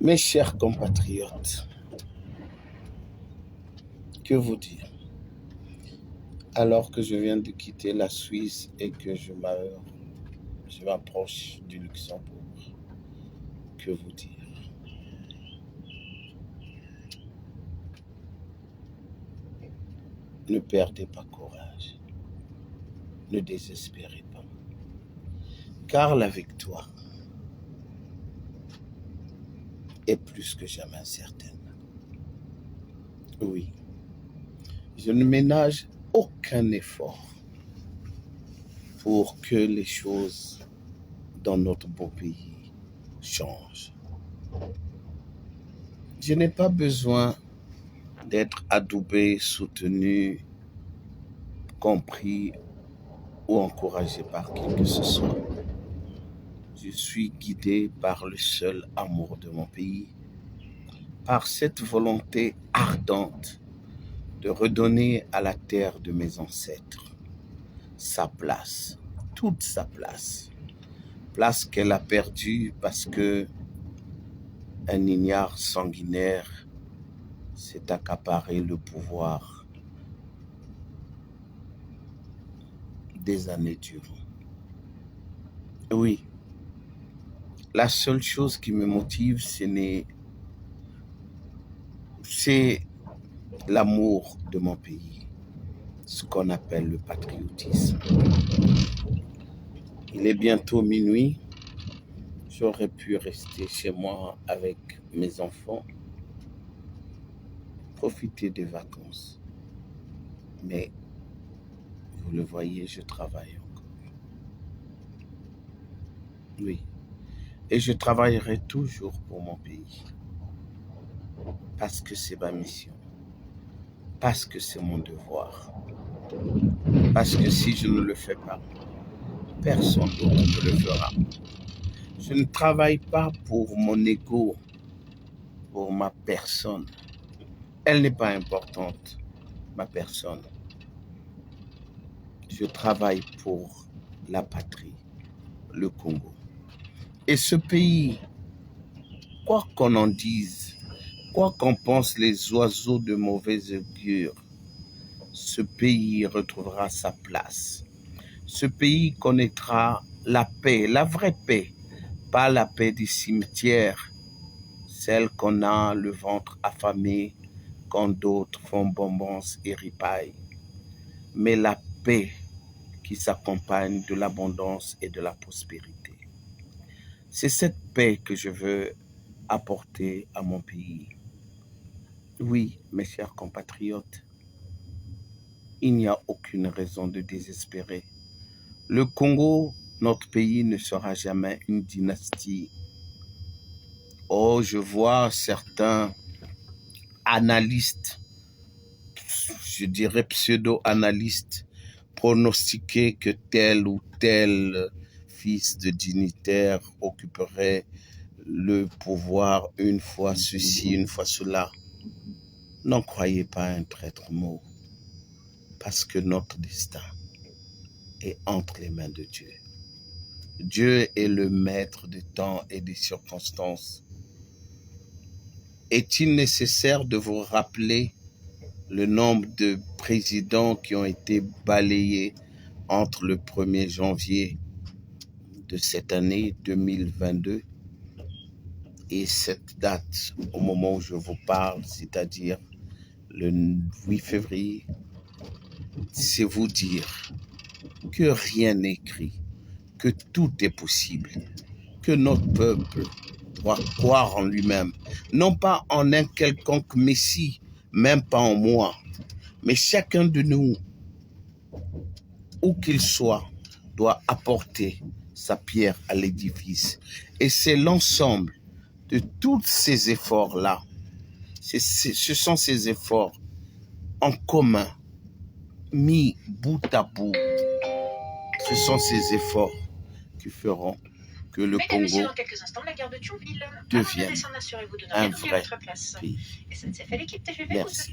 Mes chers compatriotes, que vous dire? Alors que je viens de quitter la Suisse et que je m'approche du Luxembourg, que vous dire? Ne perdez pas courage, ne désespérez pas, car la victoire est plus que jamais certaine. Oui, je ne ménage aucun effort pour que les choses dans notre beau pays changent. Je n'ai pas besoin d'être adoubé, soutenu, compris ou encouragé par qui que ce soit. Je suis guidé par le seul amour de mon pays, par cette volonté ardente de redonner à la terre de mes ancêtres sa place, toute sa place qu'elle a perdue parce que un ignare sanguinaire s'est accaparé le pouvoir des années durant. Oui, la seule chose qui me motive, c'est l'amour de mon pays, ce qu'on appelle le patriotisme. Il est bientôt minuit, j'aurais pu rester chez moi avec mes enfants, profiter des vacances. Mais, vous le voyez, je travaille encore. Oui, et je travaillerai toujours pour mon pays, parce que c'est ma mission, parce que c'est mon devoir, parce que si je ne le fais pas, personne d'autre ne le fera. Je ne travaille pas pour mon ego, pour ma personne. Elle n'est pas importante, ma personne. Je travaille pour la patrie, le Congo. Et ce pays, quoi qu'on en dise, quoi qu'en pensent les oiseaux de mauvais augure, ce pays retrouvera sa place. Ce pays connaîtra la paix, la vraie paix, pas la paix des cimetières, celle qu'on a le ventre affamé quand d'autres font bonbons et ripaillent, mais la paix qui s'accompagne de l'abondance et de la prospérité. C'est cette paix que je veux apporter à mon pays. Oui, mes chers compatriotes, il n'y a aucune raison de désespérer. Le Congo, notre pays, ne sera jamais une dynastie. Oh, je vois certains analystes, je dirais pseudo-analystes, pronostiquer que tel ou tel fils de dignitaire occuperait le pouvoir une fois ceci, une fois cela. N'en croyez pas un traître mot, parce que notre destin est entre les mains de Dieu. Dieu est le maître du temps et des circonstances. Est-il nécessaire de vous rappeler le nombre de présidents qui ont été balayés entre le 1er janvier de cette année 2022 et cette date au moment où je vous parle, c'est-à-dire le 8 février? C'est vous dire que rien n'est écrit, que tout est possible, que notre peuple doit croire en lui-même, non pas en un quelconque messie, même pas en moi, mais chacun de nous, où qu'il soit, doit apporter sa pierre à l'édifice. Et c'est l'ensemble de tous ces efforts-là, ce sont ces efforts en commun, mis bout à bout, ce sont ces efforts qui feront que le Congo devienne un vrai pays. Merci.